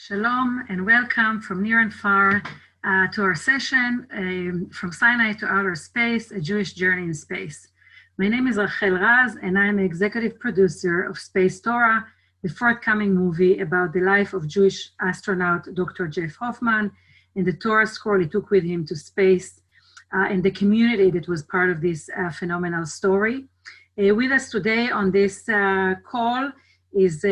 Shalom and welcome from near and far to our session, From Sinai to Outer Space, a Jewish Journey in Space. My name is Rachel Raz and I'm the executive producer of Space Torah, the forthcoming movie about the life of Jewish astronaut Dr. Jeff Hoffman and the Torah scroll he took with him to space and the community that was part of this phenomenal story. With us today on this call is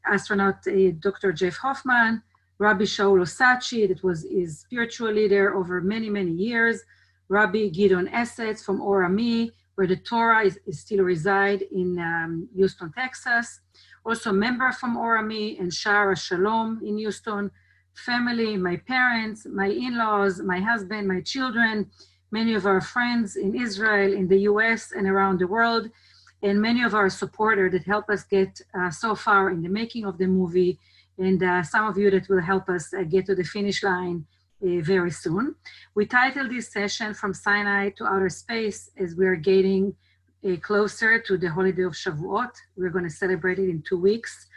astronaut Dr. Jeff Hoffman, Rabbi Shaul Osadchey, that was his spiritual leader over many, many years, Rabbi Gideon Essetz from Or Ami, where the Torah is still reside in Houston, Texas. Also a member from Or Ami and Shara Shalom in Houston. Family, my parents, my in-laws, my husband, my children, many of our friends in Israel, in the US and around the world, and many of our supporters that help us get so far in the making of the movie, and some of you that will help us get to the finish line very soon. We titled this session From Sinai to Outer Space as we are getting closer to the holiday of Shavuot. We're going to celebrate it in 2 weeks.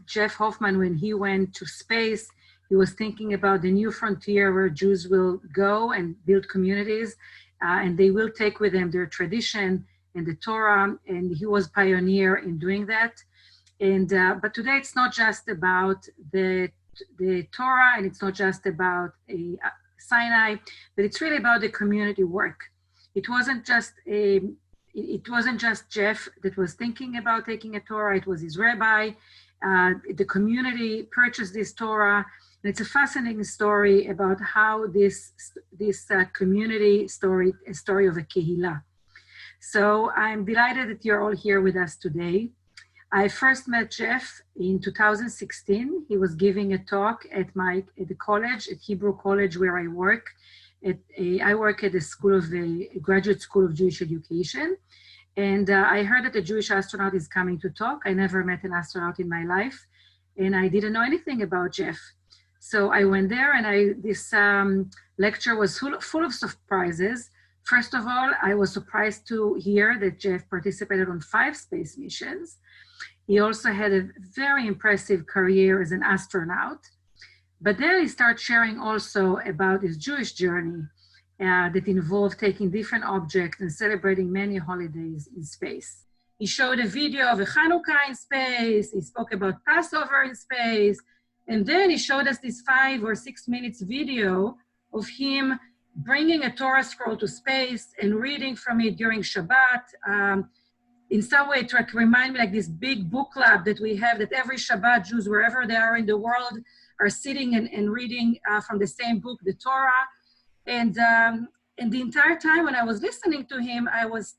Jeff Hoffman, when he went to space, he was thinking about the new frontier where Jews will go and build communities, and they will take with them their tradition and the Torah, and he was pioneer in doing that. And but today it's not just about the Torah, and it's not just about Sinai, but it's really about the community work. It wasn't just Jeff that was thinking about taking a Torah. It was his rabbi. The community purchased this Torah. And it's a fascinating story about how this community story, a story of a kehillah. So I'm delighted that you're all here with us today. I first met Jeff in 2016. He was giving a talk at the college, at Hebrew College, where I work. I work at the Graduate School of Jewish Education. And I heard that a Jewish astronaut is coming to talk. I never met an astronaut in my life, and I didn't know anything about Jeff. So I went there, and this lecture was full of surprises. First of all, I was surprised to hear that Jeff participated on 5 space missions. He also had a very impressive career as an astronaut. But then he started sharing also about his Jewish journey that involved taking different objects and celebrating many holidays in space. He showed a video of a Hanukkah in space. He spoke about Passover in space. And then he showed us this 5 or 6 minutes video of him bringing a Torah scroll to space and reading from it during Shabbat. In some way, it reminded me like this big book club that we have, that every Shabbat Jews, wherever they are in the world, are sitting and reading from the same book, the Torah. And the entire time when I was listening to him, I was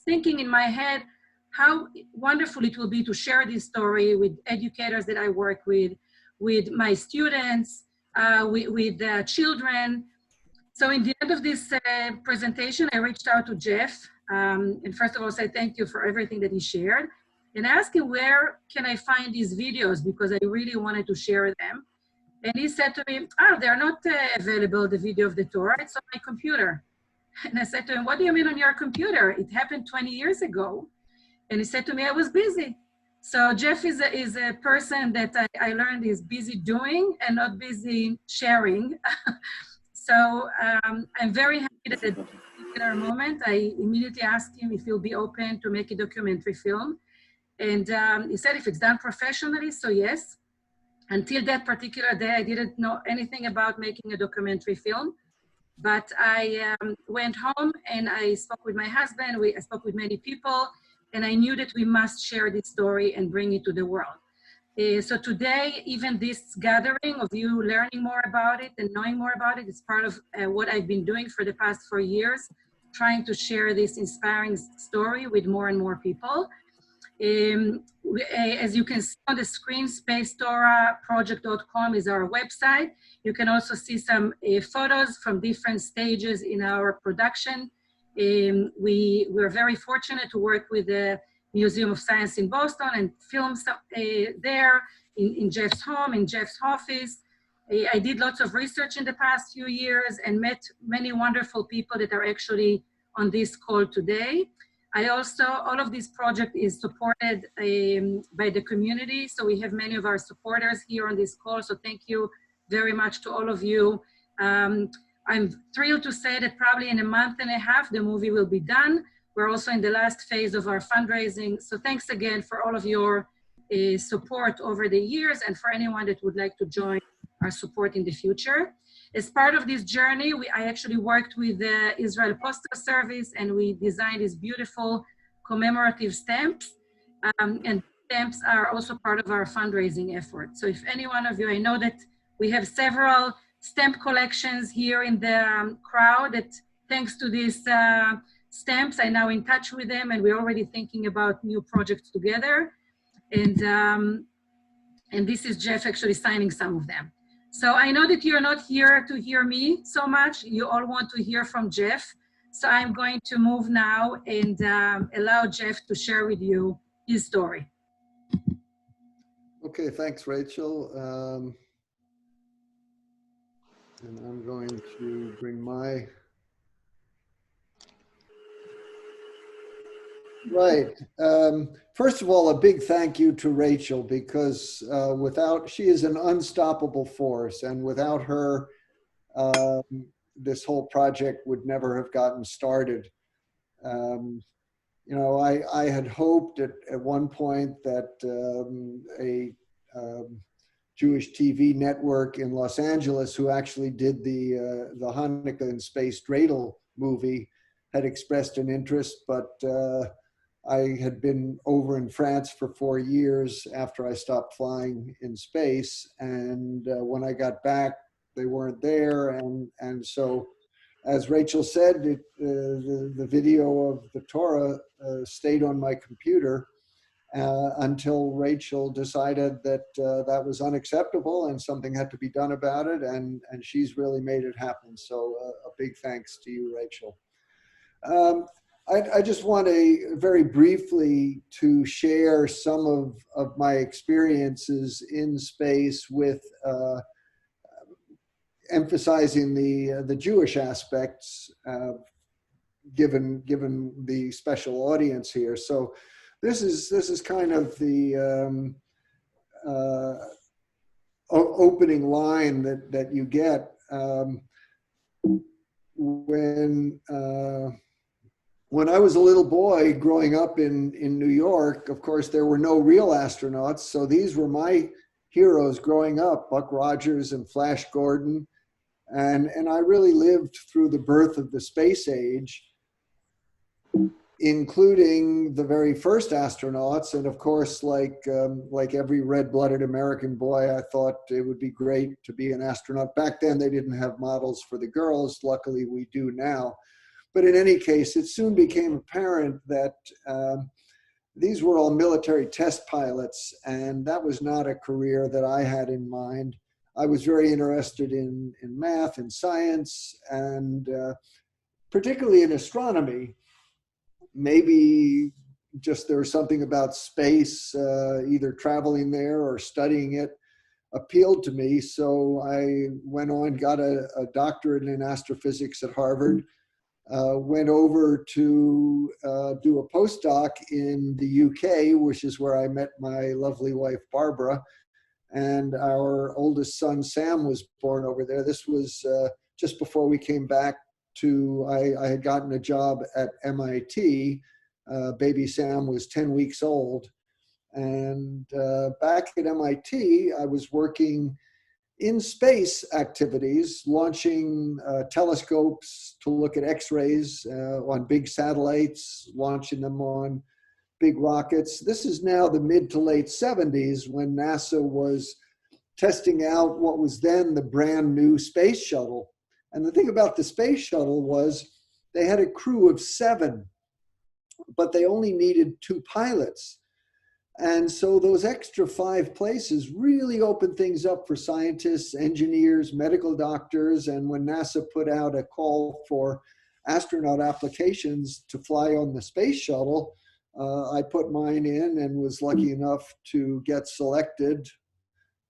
thinking in my head how wonderful it will be to share this story with educators that I work with my students, with children. So in the end of this presentation, I reached out to Jeff, and first of all, say thank you for everything that he shared, and I asked him, where can I find these videos, because I really wanted to share them. And he said to me, they're not available, the video of the Torah, it's on my computer. And I said to him, what do you mean on your computer? It happened 20 years ago. And he said to me, I was busy. So Jeff is a person that I learned is busy doing and not busy sharing. So I'm very happy that at this particular moment, I immediately asked him if he'll be open to make a documentary film. And he said if it's done professionally, so yes. Until that particular day, I didn't know anything about making a documentary film. But I went home and I spoke with my husband. I spoke with many people. And I knew that we must share this story and bring it to the world. So today, even this gathering of you learning more about it and knowing more about it is part of what I've been doing for the past 4 years, trying to share this inspiring story with more and more people. As you can see on the screen, spacetoraproject.com is our website. You can also see some photos from different stages in our production. We're very fortunate to work with the Museum of Science in Boston and film there in Jeff's home, in Jeff's office. I did lots of research in the past few years and met many wonderful people that are actually on this call today. All of this project is supported by the community. So we have many of our supporters here on this call. So thank you very much to all of you. I'm thrilled to say that probably in a month and a half, the movie will be done. We're also in the last phase of our fundraising. So thanks again for all of your support over the years and for anyone that would like to join our support in the future. As part of this journey, I actually worked with the Israel Postal Service and we designed these beautiful commemorative stamps. And stamps are also part of our fundraising effort. So if any one of you, I know that we have several stamp collections here in the crowd that thanks to these stamps, I'm now in touch with them and we're already thinking about new projects together. And this is Jeff actually signing some of them. So I know that you're not here to hear me so much. You all want to hear from Jeff. So I'm going to move now and allow Jeff to share with you his story. Okay, thanks, Rachel. And I'm going to bring my... Right. First of all, a big thank you to Rachel because she is an unstoppable force, and without her, this whole project would never have gotten started. You know, I had hoped at one point that a Jewish TV network in Los Angeles, who actually did the Hanukkah and Space Dreidel movie, had expressed an interest, but I had been over in France for 4 years after I stopped flying in space. And when I got back, they weren't there. And so, as Rachel said, the video of the Torah stayed on my computer until Rachel decided that that was unacceptable and something had to be done about it. And she's really made it happen. So a big thanks to you, Rachel. I just want to very briefly to share some of my experiences in space with emphasizing the Jewish aspects, given the special audience here. So this is kind of the opening line that you get when I was a little boy growing up in New York. Of course, there were no real astronauts, so these were my heroes growing up, Buck Rogers and Flash Gordon. And I really lived through the birth of the space age, including the very first astronauts. And of course, like every red-blooded American boy, I thought it would be great to be an astronaut. Back then, they didn't have models for the girls. Luckily, we do now. But in any case, it soon became apparent that these were all military test pilots, and that was not a career that I had in mind. I was very interested in math and science, and particularly in astronomy. Maybe just there was something about space, either traveling there or studying it, appealed to me. So I went on, got a doctorate in astrophysics at Harvard, went over to do a postdoc in the UK, which is where I met my lovely wife, Barbara. And our oldest son, Sam, was born over there. This was just before we came back I had gotten a job at MIT. Baby Sam was 10 weeks old. And back at MIT, I was working in space activities, launching telescopes to look at X-rays on big satellites, launching them on big rockets. This is now the mid to late 70s when NASA was testing out what was then the brand new space shuttle. And the thing about the space shuttle was they had a crew of 7, but they only needed 2 pilots. And so those extra 5 places really opened things up for scientists, engineers, medical doctors. And when NASA put out a call for astronaut applications to fly on the space shuttle, I put mine in and was lucky enough to get selected.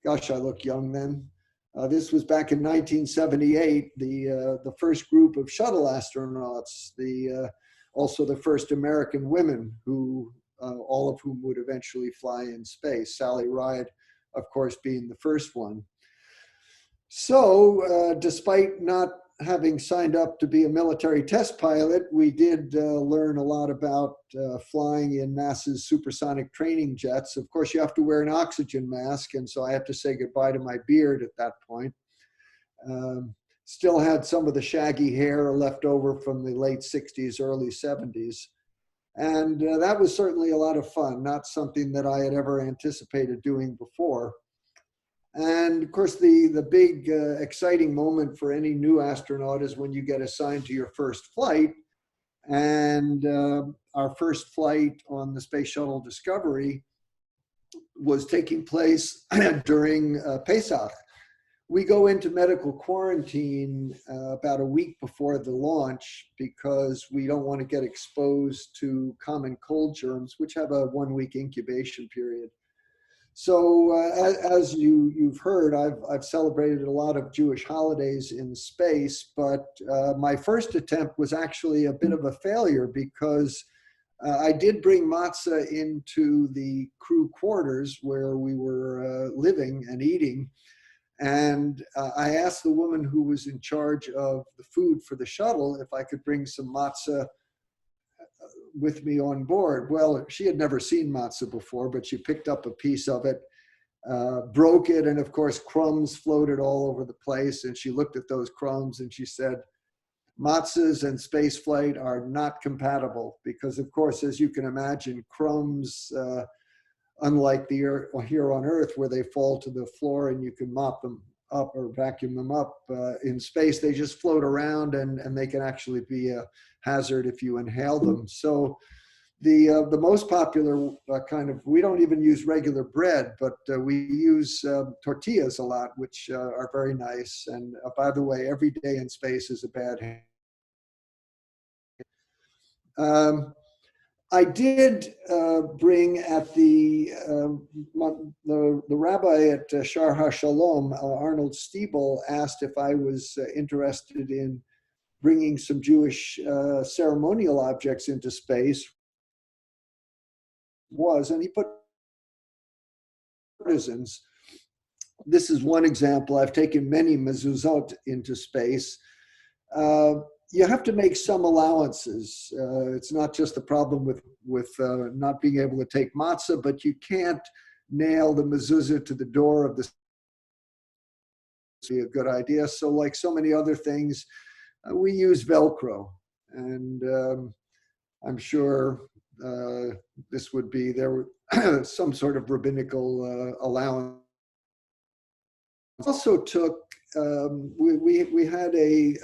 Gosh, I look young then. This was back in 1978, the first group of shuttle astronauts. The also the first American women who, all of whom would eventually fly in space. Sally Ride, of course, being the first one. So despite not having signed up to be a military test pilot, we did learn a lot about flying in NASA's supersonic training jets. Of course, you have to wear an oxygen mask, and so I had to say goodbye to my beard at that point. Still had some of the shaggy hair left over from the late 60s, early 70s. And that was certainly a lot of fun, not something that I had ever anticipated doing before. And of course, the big exciting moment for any new astronaut is when you get assigned to your first flight. And our first flight on the Space Shuttle Discovery was taking place during Pesach. We go into medical quarantine about a week before the launch because we don't want to get exposed to common cold germs, which have a 1-week incubation period. So as you've heard, I've celebrated a lot of Jewish holidays in space, but my first attempt was actually a bit of a failure because I did bring matzah into the crew quarters where we were living and eating. And I asked the woman who was in charge of the food for the shuttle if I could bring some matzah with me on board. Well, she had never seen matzah before, but she picked up a piece of it, broke it, and of course crumbs floated all over the place. And she looked at those crumbs and she said, matzahs and space flight are not compatible because, of course, as you can imagine, crumbs, unlike here on Earth where they fall to the floor and you can mop them up or vacuum them up, in space they just float around and they can actually be a hazard if you inhale them. So the most popular kind of, we don't even use regular bread, but we use tortillas a lot, which are very nice. And by the way, every day in space is a bad I did bring at the rabbi at Shar HaShalom, Arnold Stiebel, asked if I was interested in bringing some Jewish ceremonial objects into space. And he put artisans. This is one example. I've taken many mezuzot into space. You have to make some allowances. It's not just a problem with not being able to take matzah, but you can't nail the mezuzah to the door of the. Be a good idea. So, like so many other things, we use Velcro, and I'm sure this would be there some sort of rabbinical allowance. Also took we had a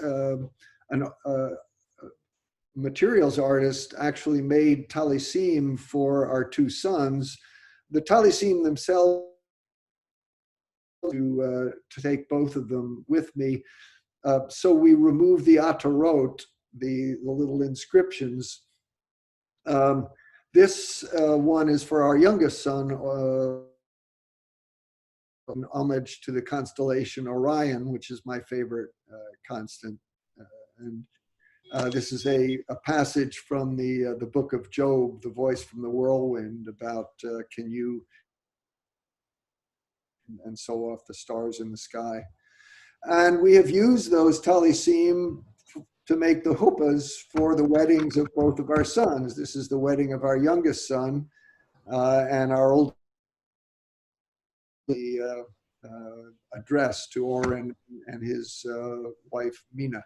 materials artist actually made talisim for our two sons. The talisim themselves, to take both of them with me. So we removed the atarot, the little inscriptions. This one is for our youngest son, an homage to the constellation Orion, which is my favorite constant. And this is a passage from the book of Job, the voice from the whirlwind, about can you, and so off the stars in the sky. And we have used those talisim to make the huppahs for the weddings of both of our sons. This is the wedding of our youngest son and our old address to Oren and his wife, Mina.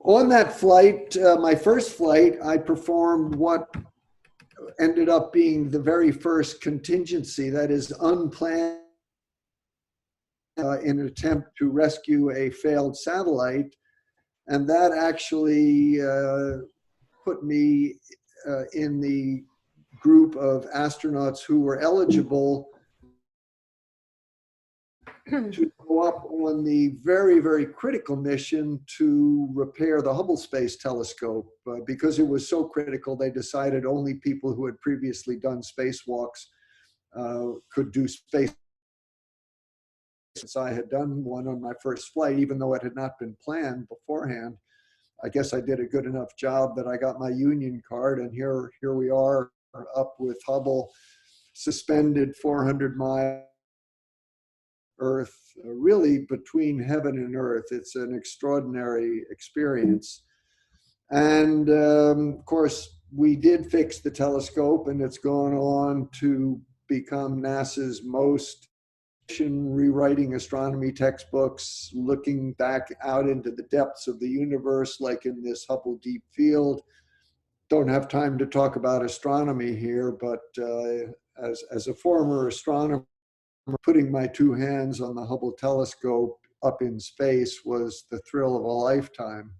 On that flight, my first flight, I performed what ended up being the very first contingency, that is unplanned, in an attempt to rescue a failed satellite. And that actually put me in the group of astronauts who were eligible to go up on the very, very critical mission to repair the Hubble Space Telescope. Because it was so critical, they decided only people who had previously done spacewalks could do space. Since I had done one on my first flight, even though it had not been planned beforehand. I guess I did a good enough job that I got my union card, and here we are up with Hubble, suspended 400 miles Earth, really between heaven and earth. It's an extraordinary experience. And of course, we did fix the telescope, and it's gone on to become NASA's most rewriting astronomy textbooks, looking back out into the depths of the universe, like in this Hubble Deep Field. Don't have time to talk about astronomy here, but as a former astronomer, putting my two hands on the Hubble telescope up in space was the thrill of a lifetime.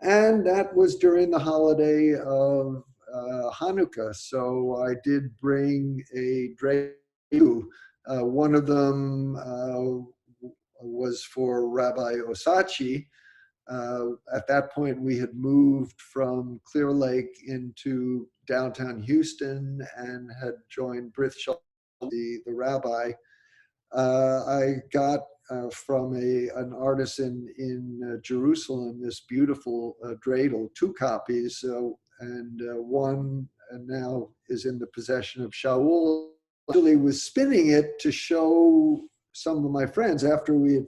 And that was during the holiday of Hanukkah. So I did bring a dreidel. One of them was for Rabbi Osadchey. At that point, we had moved from Clear Lake into downtown Houston and had joined Rabbi Shaul, the rabbi. I got from an artisan in Jerusalem this beautiful dreidel, 2 copies, and one now is in the possession of Shaul. Actually was spinning it to show some of my friends after we had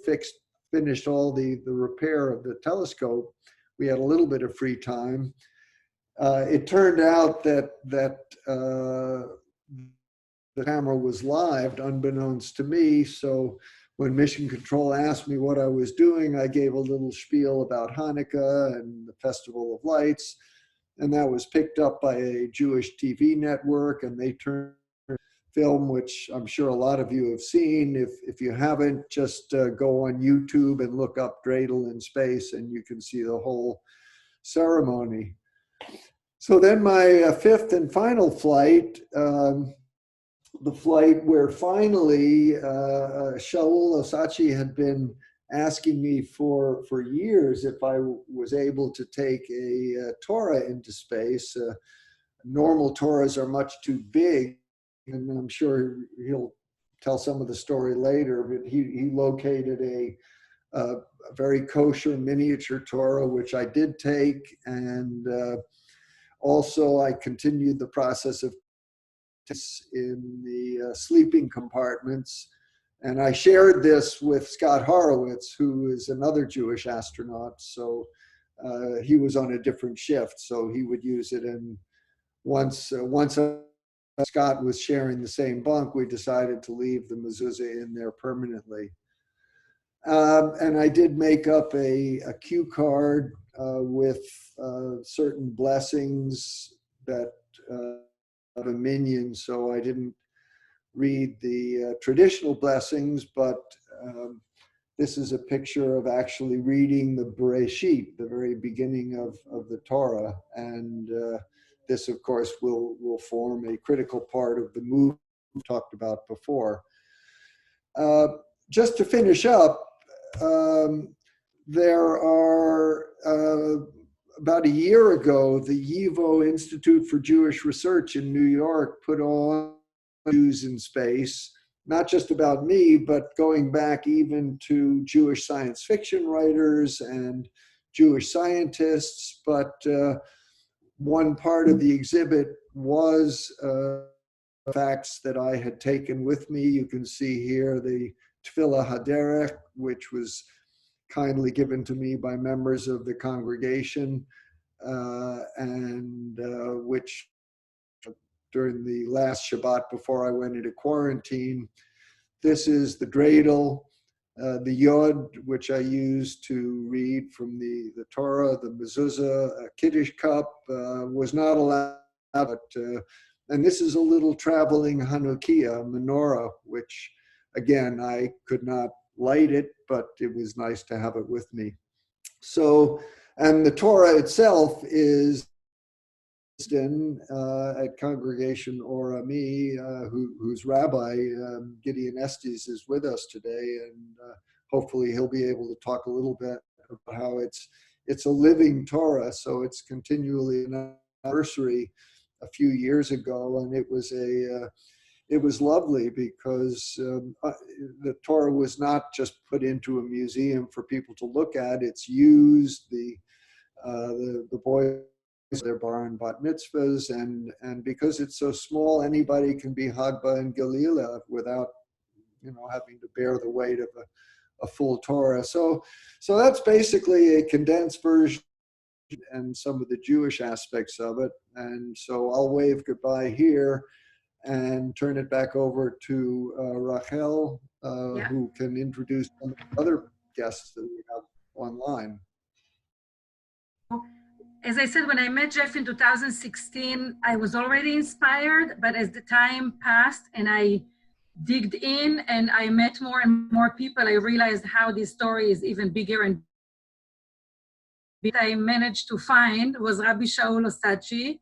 finished all the repair of the telescope. We had a little bit of free time. It turned out that the camera was live, unbeknownst to me. So when Mission Control asked me what I was doing, I gave a little spiel about Hanukkah and the Festival of Lights. And that was picked up by a Jewish TV network, and they turned film, which I'm sure a lot of you have seen. If you haven't, just go on YouTube and look up dreidel in space, and you can see the whole ceremony. So then my fifth and final flight, the flight where finally Shaul Osadchey had been asking me for years if I was able to take a Torah into space. Normal Torahs are much too big, and I'm sure he'll tell some of the story later, but he located a very kosher miniature Torah, which I did take, and also I continued the process of in the sleeping compartments. And I shared this with Scott Horowitz, who is another Jewish astronaut. So he was on a different shift, so he would use it. And once Scott was sharing the same bunk, we decided to leave the mezuzah in there permanently. And I did make up a cue card with certain blessings that of a minion, so I didn't read the traditional blessings, but this is a picture of actually reading the Bereshit, the very beginning of the Torah, and this, of course, will form a critical part of the movement we talked about before. Just to finish up, there are about a year ago, the YIVO Institute for Jewish Research in New York put on Jews in Space, not just about me, but going back even to Jewish science fiction writers and Jewish scientists. But one part of the exhibit was facts that I had taken with me. You can see here the Tefillah Haderech, which was kindly given to me by members of the congregation, and which during the last Shabbat before I went into quarantine. This is the dreidel, the yod, which I used to read from the Torah, the mezuzah, a Kiddush cup, was not allowed, but, and this is a little traveling Hanukkah menorah, which again, I could not light it, but it was nice to have it with me. So, and the Torah itself is at Congregation Orami, whose rabbi, Gideon Estes, is with us today, and hopefully he'll be able to talk a little bit about how it's a living Torah, so it's continually an anniversary a few years ago, and it was lovely because the Torah was not just put into a museum for people to look at. It's used. The boys, their bar and bat mitzvahs, and because it's so small, anybody can be Hagba and Galila without, having to bear the weight of a full Torah. So that's basically a condensed version and some of the Jewish aspects of it. And so I'll wave goodbye here and turn it back over to Rachel, who can introduce some of the other guests that we have online. As I said, when I met Jeff in 2016, I was already inspired, but as the time passed and I digged in and I met more and more people, I realized how this story is even bigger. And what I managed to find was Rabbi Shaul Osadchey.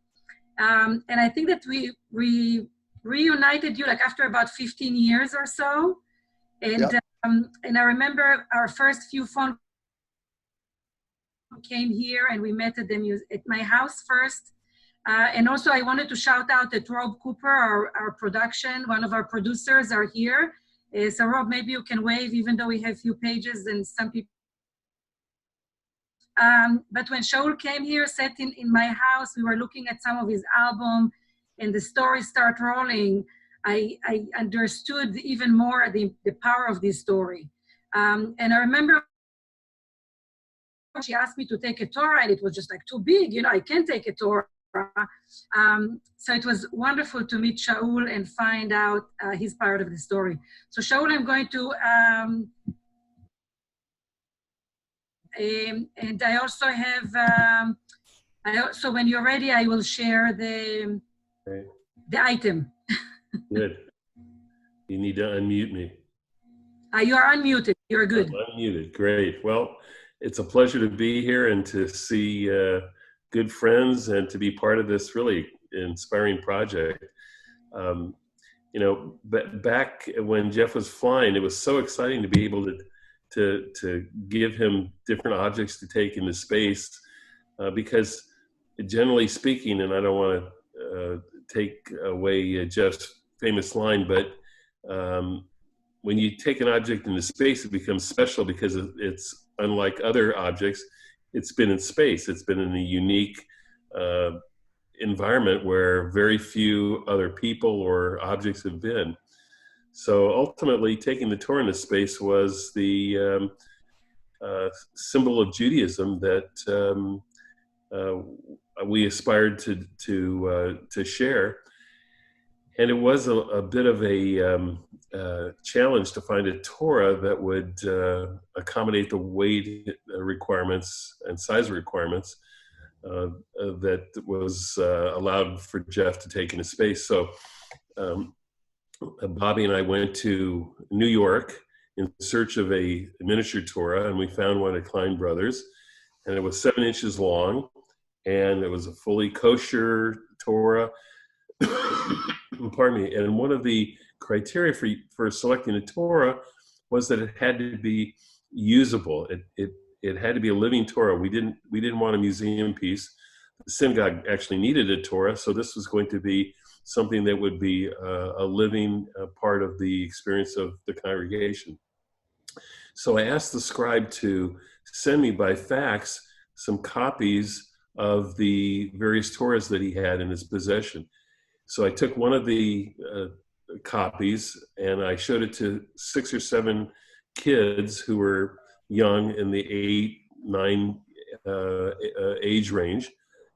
And I think that we reunited you like after about 15 years or so. And, and I remember our first few phone came here and we met at my house first. And also I wanted to shout out that Rob Cooper, our production, one of our producers are here. So Rob, maybe you can wave, even though we have few pages and some people. But when Shaul came here, sat in my house, we were looking at some of his album and the stories start rolling. I understood even more the power of this story. And I remember she asked me to take a Torah and it was just like too big, I can't take a Torah. So it was wonderful to meet Shaul and find out his part of the story. So Shaul, I'm going to, and I also have, so when you're ready, I will share the item. Good. You need to unmute me. You are unmuted. You're good. I'm unmuted. Great. Well, it's a pleasure to be here and to see good friends and to be part of this really inspiring project. Back when Jeff was flying, it was so exciting to be able to give him different objects to take into space, because generally speaking, and I don't want to take away Jeff's famous line, but when you take an object into space, it becomes special because it's unlike other objects. It's been in space. It's been in a unique environment where very few other people or objects have been. So ultimately, taking the Torah into space was the symbol of Judaism that we aspired to share. And it was a bit of a challenge to find a Torah that would accommodate the weight requirements and size requirements that was allowed for Jeff to take into space. So Bobby and I went to New York in search of a miniature Torah, and we found one at Klein Brothers, and it was 7 inches long, and it was a fully kosher Torah. Pardon me. And one of the criteria for selecting a Torah was that it had to be usable. It had to be a living Torah. We didn't want a museum piece. The synagogue actually needed a Torah, so this was going to be something that would be a living part of the experience of the congregation. So I asked the scribe to send me by fax some copies of the various Torahs that he had in his possession. So I took one of the copies and I showed it to 6 or 7 kids who were young in the 8, 9 age range.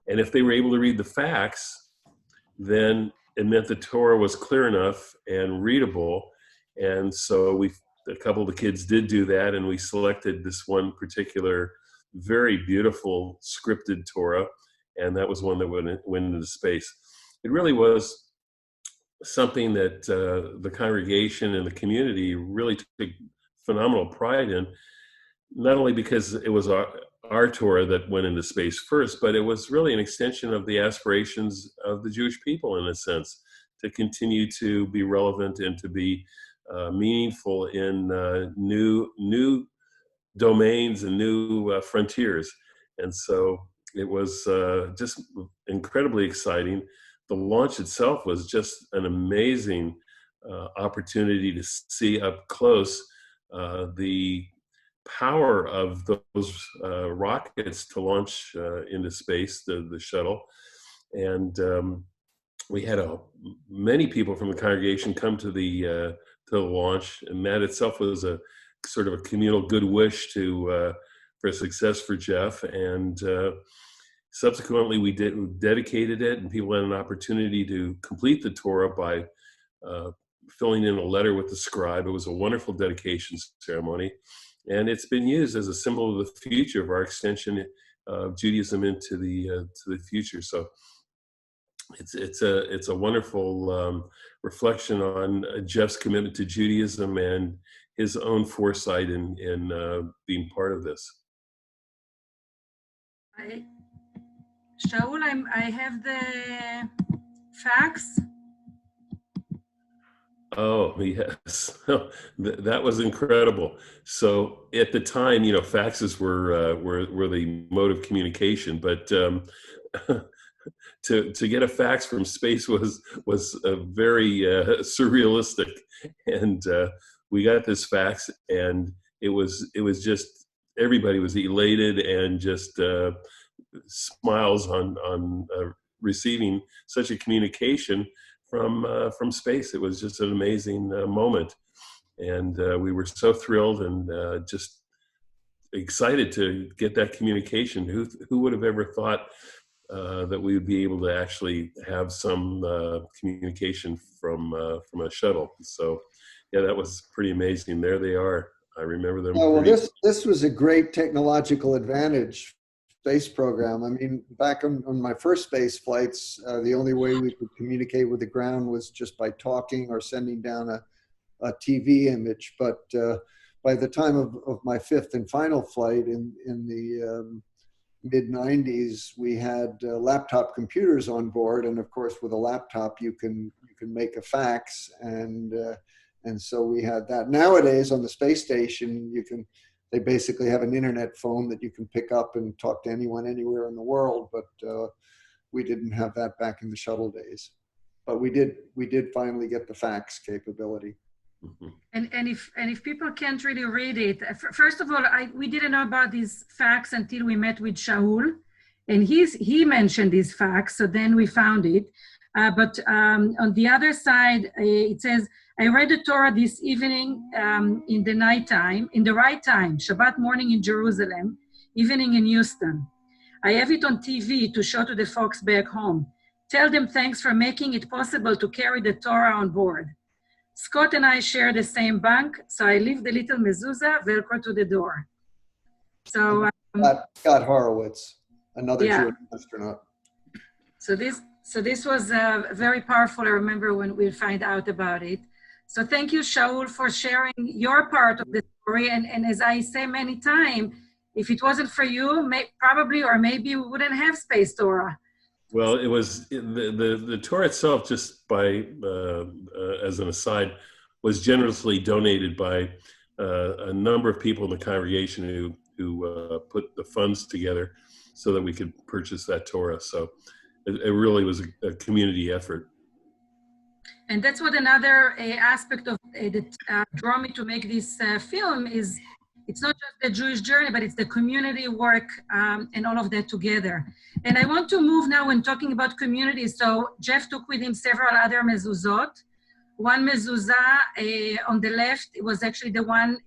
And if they were able to read the fax, then it meant the Torah was clear enough and readable. And so a couple of the kids did do that, and we selected this one particular very beautiful scripted Torah, and that was one that went into space. It really was something that the congregation and the community really took phenomenal pride in, not only because it was our Torah that went into space first, but it was really an extension of the aspirations of the Jewish people, in a sense, to continue to be relevant and to be meaningful in new domains and new frontiers. And so it was just incredibly exciting. The launch itself was just an amazing opportunity to see up close the power of those rockets to launch into space, the shuttle. And we had many people from the congregation come to the launch, and that itself was a sort of a communal good wish for success for Jeff. And subsequently, we dedicated it, and people had an opportunity to complete the Torah by filling in a letter with the scribe. It was a wonderful dedication ceremony, and it's been used as a symbol of the future of our extension of Judaism into the future. So it's a wonderful reflection on Jeff's commitment to Judaism and his own foresight in being part of this. Shaul, I have the facts. Oh, yes. That was incredible. So at the time, faxes were the mode of communication, but to get a fax from space was very surrealistic. And we got this fax, and it was just, everybody was elated and just smiles on receiving such a communication from space. It was just an amazing moment, and we were so thrilled and just excited to get that communication. Who would have ever thought that we would be able to actually have some communication from a shuttle? So yeah, that was pretty amazing. There they are. I remember them. Oh, well, this was a great technological advantage space program. I mean, back on my first space flights, the only way we could communicate with the ground was just by talking or sending down a TV image. But by the time of my fifth and final flight in the mid-90s, we had laptop computers on board, and of course, with a laptop, you can make a fax, and so we had that. Nowadays, on the space station, they basically have an internet phone that you can pick up and talk to anyone anywhere in the world, but we didn't have that back in the shuttle days. But we did finally get the fax capability. Mm-hmm. And if people can't really read it, first of all, we didn't know about these facts until we met with Shaul, and he mentioned these facts, so then we found it. But on the other side, it says, I read the Torah this evening in the nighttime, in the right time, Shabbat morning in Jerusalem, evening in Houston. I have it on TV to show to the folks back home. Tell them thanks for making it possible to carry the Torah on board. Scott and I share the same bunk, so I leave the little mezuzah Velcro to the door. So Scott Horowitz, another Jewish astronaut. So this was very powerful. I remember when we find out about it. So thank you, Shaul, for sharing your part of the story. And as I say many times, if it wasn't for you, probably or maybe we wouldn't have Space Torah. Well, it was the Torah itself, just by as an aside, was generously donated by a number of people in the congregation who put the funds together so that we could purchase that Torah. So it really was a community effort. And that's what another aspect of that drew me to make this film is, it's not just the Jewish journey, but it's the community work and all of that together. And I want to move now when talking about community. So Jeff took with him several other mezuzot. One mezuzah on the left, it was actually the one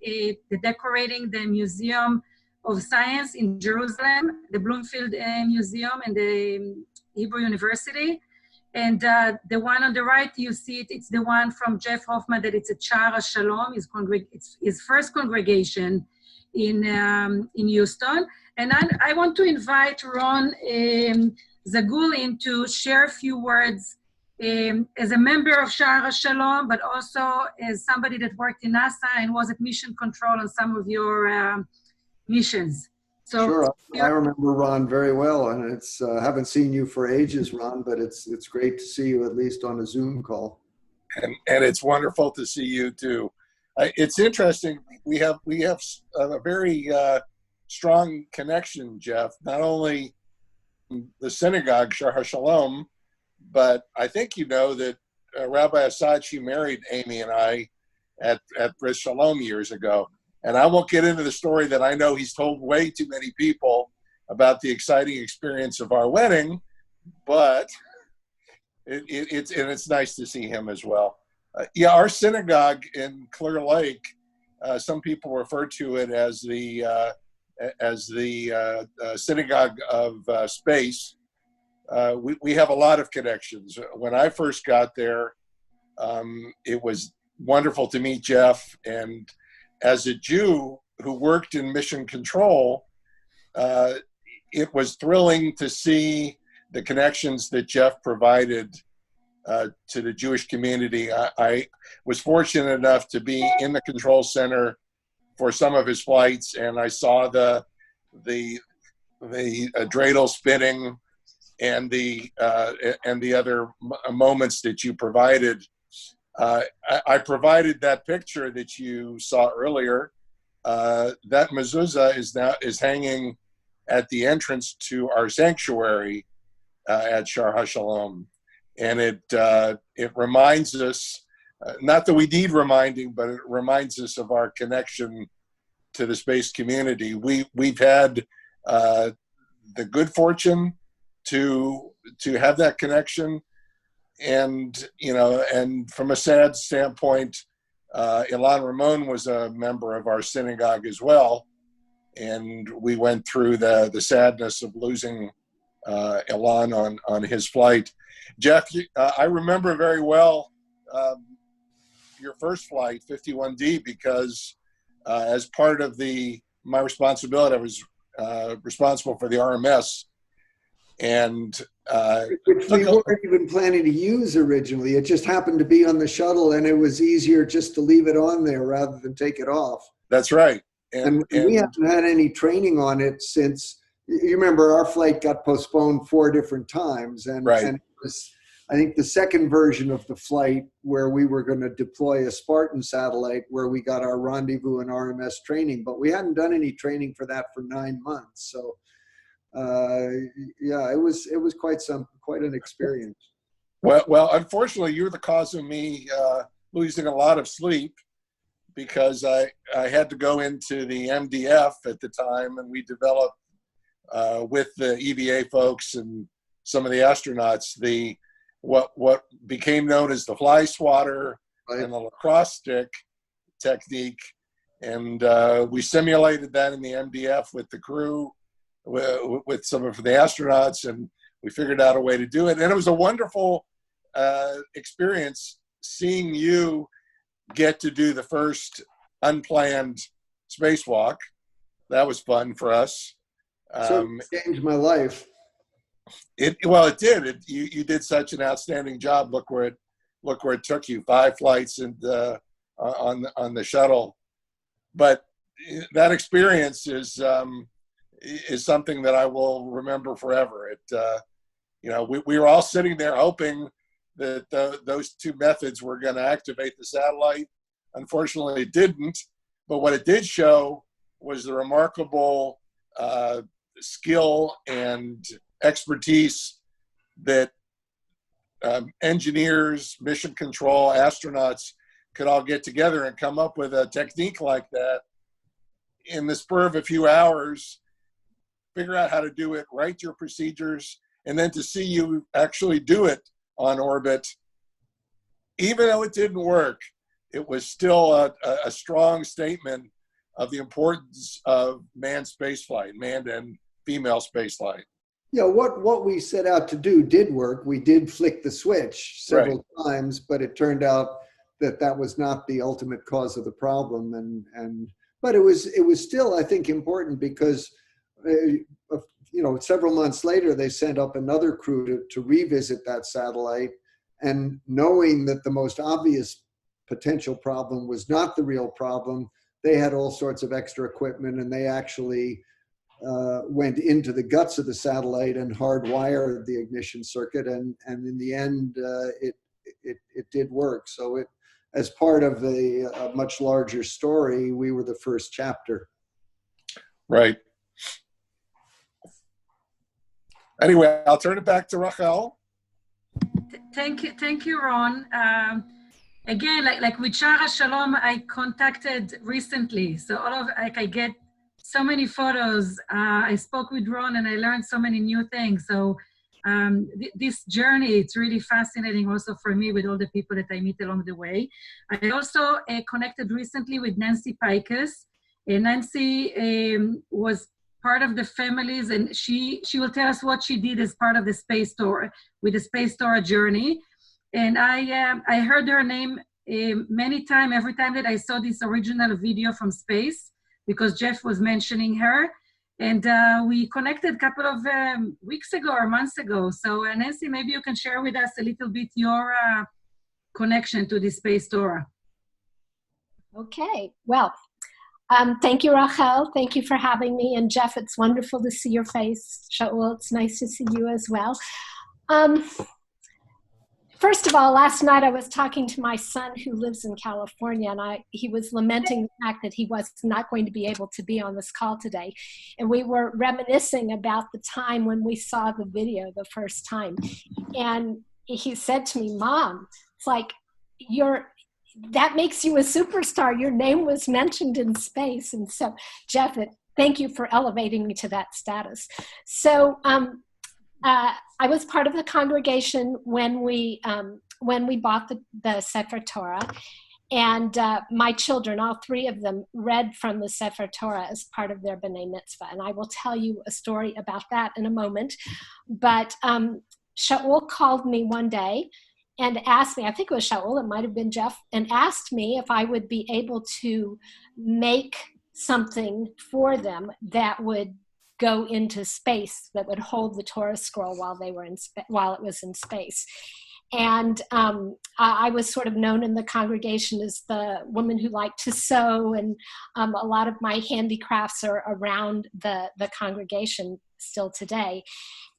decorating the Museum of Science in Jerusalem, the Bloomfield Museum and the Hebrew University. And the one on the right, you see it, it's the one from Jeff Hoffman, that it's a Char Shalom, it's his first congregation in Houston. And I want to invite Ron Zagulin to share a few words as a member of Char Shalom, but also as somebody that worked in NASA and was at mission control on some of your missions. So, sure, I remember Ron very well, and it's haven't seen you for ages, Ron, but it's great to see you at least on a Zoom call. And it's wonderful to see you too. It's interesting. We have a very strong connection, Jeff. Not only the synagogue Shar HaShalom, but I think you know that Rabbi Osadchey married Amy and I at Bris Shalom years ago. And I won't get into the story that I know he's told way too many people about the exciting experience of our wedding, but it's nice to see him as well. Yeah, our synagogue in Clear Lake, some people refer to it as the synagogue of space. We have a lot of connections. When I first got there, it was wonderful to meet Jeff, and as a Jew who worked in mission control, it was thrilling to see the connections that Jeff provided to the Jewish community. I was fortunate enough to be in the control center for some of his flights, and I saw the dreidel spinning and the other moments that you provided. I provided that picture that you saw earlier. That mezuzah is hanging at the entrance to our sanctuary at Shar HaShalom, and it reminds us, not that we need reminding, but it reminds us of our connection to the space community. We've had the good fortune to have that connection. And, and from a sad standpoint, Ilan Ramon was a member of our synagogue as well. And we went through the sadness of losing Ilan on his flight. Jeff, I remember very well your first flight, 51D, because as part of my responsibility, I was responsible for the RMS. And which we weren't even planning to use originally. It just happened to be on the shuttle, and it was easier just to leave it on there rather than take it off. That's right. And we haven't had any training on it since, you remember our flight got postponed 4 different times. And, right. And it was, I think, the second version of the flight where we were going to deploy a Spartan satellite where we got our rendezvous and RMS training, but we hadn't done any training for that for 9 months. So yeah, it was quite an experience. Well, unfortunately, you're the cause of me losing a lot of sleep, because I had to go into the MDF at the time, and we developed with the EVA folks and some of the astronauts what became known as the fly swatter, right, and the lacrosse stick technique, and we simulated that in the MDF with the crew, with some of the astronauts, and we figured out a way to do it. And it was a wonderful experience seeing you get to do the first unplanned spacewalk. That was fun for us. So it changed my life. It did. You did such an outstanding job. Look where it took you. 5 flights and on the shuttle. But that experience is something that I will remember forever. We were all sitting there hoping that those 2 methods were going to activate the satellite. Unfortunately, it didn't. But what it did show was the remarkable skill and expertise that engineers, mission control, astronauts could all get together and come up with a technique like that in the spur of a few hours, figure out how to do it, write your procedures, and then to see you actually do it on orbit. Even though it didn't work, it was still a strong statement of the importance of manned spaceflight, manned and female spaceflight. Yeah, what we set out to do did work. We did flick the switch several times, but it turned out that was not the ultimate cause of the problem. But it was still, I think, important because several months later they sent up another crew to revisit that satellite, and knowing that the most obvious potential problem was not the real problem, they had all sorts of extra equipment, and they actually went into the guts of the satellite and hardwired the ignition circuit, and in the end it did work. So it, as part of a much larger story, we were the first chapter. Right. Anyway, I'll turn it back to Rachel. Thank you, Ron. again, like with Shara Shalom, I contacted recently. So I get so many photos. I spoke with Ron and I learned so many new things. So this journey, it's really fascinating also for me with all the people that I meet along the way. I also connected recently with Nancy Pikus. Nancy was part of the families, and she will tell us what she did as part of the Space Torah, with the Space Torah journey. And I heard her name many times, every time that I saw this original video from space, because Jeff was mentioning her. And we connected a couple of weeks ago or months ago. So Nancy, maybe you can share with us a little bit your connection to the Space Torah. Okay, well, thank you, Rachel. Thank you for having me. And Jeff, it's wonderful to see your face. Shaul, it's nice to see you as well. First of all, last night I was talking to my son who lives in California, and he was lamenting the fact that he was not going to be able to be on this call today. And we were reminiscing about the time when we saw the video the first time. And he said to me, Mom, it's like, that makes you a superstar. Your name was mentioned in space. And so, Jeff, thank you for elevating me to that status. So, I was part of the congregation when we bought the Sefer Torah, and my children, all three of them, read from the Sefer Torah as part of their B'nai Mitzvah, and I will tell you a story about that in a moment. But Shaul called me one day and asked me, I think it was Shaul, it might have been Jeff, and asked me if I would be able to make something for them that would go into space, that would hold the Torah scroll while it was in space. And I was sort of known in the congregation as the woman who liked to sew, and a lot of my handicrafts are around the congregation still today.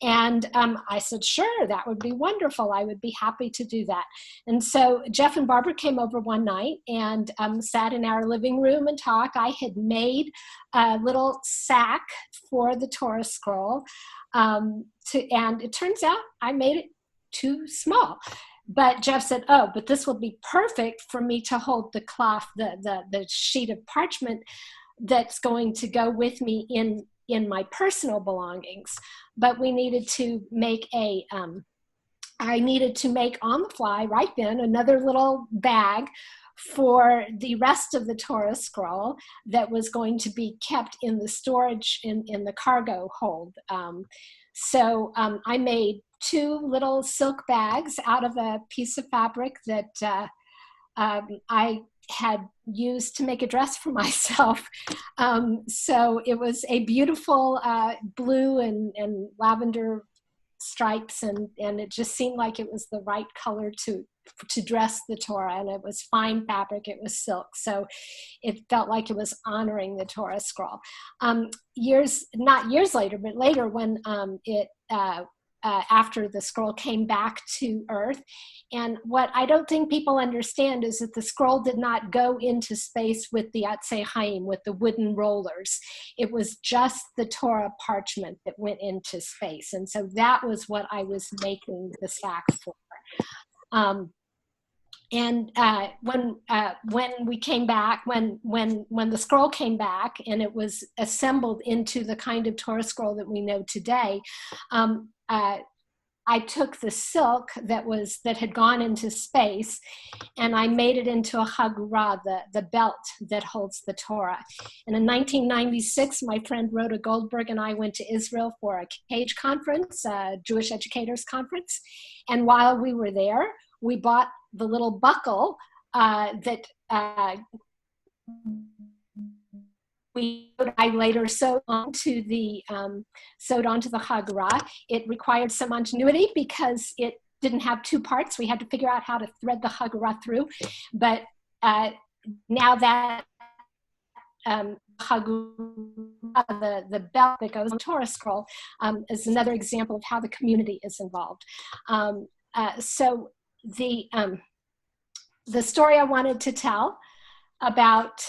And I said, sure, that would be wonderful. I would be happy to do that. And so Jeff and Barbara came over one night and sat in our living room and talked. I had made a little sack for the Torah scroll. And it turns out I made it too small. But Jeff said, oh, but this will be perfect for me to hold the cloth, the sheet of parchment that's going to go with me in my personal belongings. But we needed to make I needed to make on the fly right then another little bag for the rest of the Torah scroll that was going to be kept in the storage in the cargo hold. So I made two little silk bags out of a piece of fabric that I had used to make a dress for myself. So it was a beautiful blue and lavender stripes, and it just seemed like it was the right color to dress the Torah, and it was fine fabric, it was silk, so it felt like it was honoring the Torah scroll. Not years later, but later when after the scroll came back to Earth. And what I don't think people understand is that the scroll did not go into space with the Atzei Chaim, with the wooden rollers. It was just the Torah parchment that went into space. And so that was what I was making the sack for. When we came back, when the scroll came back and it was assembled into the kind of Torah scroll that we know today, I took the silk that had gone into space, and I made it into a hagura, the belt that holds the Torah. And in 1996, my friend Rhoda Goldberg and I went to Israel for a CAGE conference, a Jewish Educators Conference. And while we were there, we bought the little buckle that I later sewed onto the hagura. It required some ingenuity because it didn't have two parts. We had to figure out how to thread the hagura through. But now that hagura, the belt that goes on the Torah scroll, is another example of how the community is involved. So the story I wanted to tell about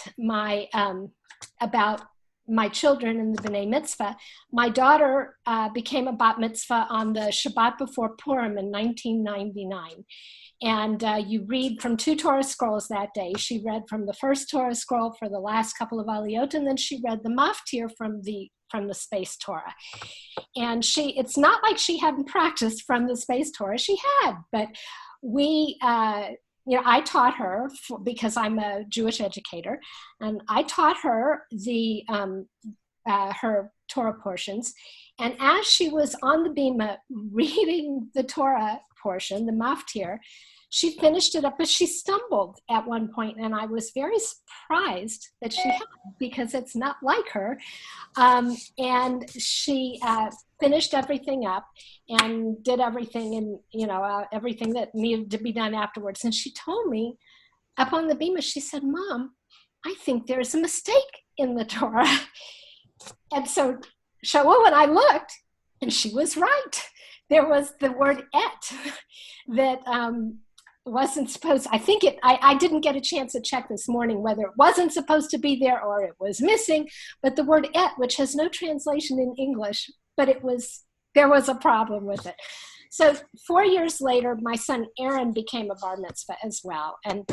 my children in the B'nai Mitzvah. My daughter became a bat mitzvah on the Shabbat before Purim in 1999. And you read from 2 Torah scrolls that day. She read from the first Torah scroll for the last couple of aliyot, and then she read the maftir from the Space Torah. And it's not like she hadn't practiced from the Space Torah. She had, but we, I taught her because I'm a Jewish educator, and I taught her her Torah portions. And as she was on the bima reading the Torah portion, the maftir, she finished it up, but she stumbled at one point, and I was very surprised that she had, because it's not like her. And she finished everything up and did everything, and everything that needed to be done afterwards. And she told me up on the bima, she said, "Mom, I think there's a mistake in the Torah." And so Shaul and I looked, and she was right. There was the word "et" that wasn't supposed. I didn't get a chance to check this morning whether it wasn't supposed to be there or it was missing. But the word "et," which has no translation in English, but there was a problem with it. So 4 years later, my son Aaron became a bar mitzvah as well. And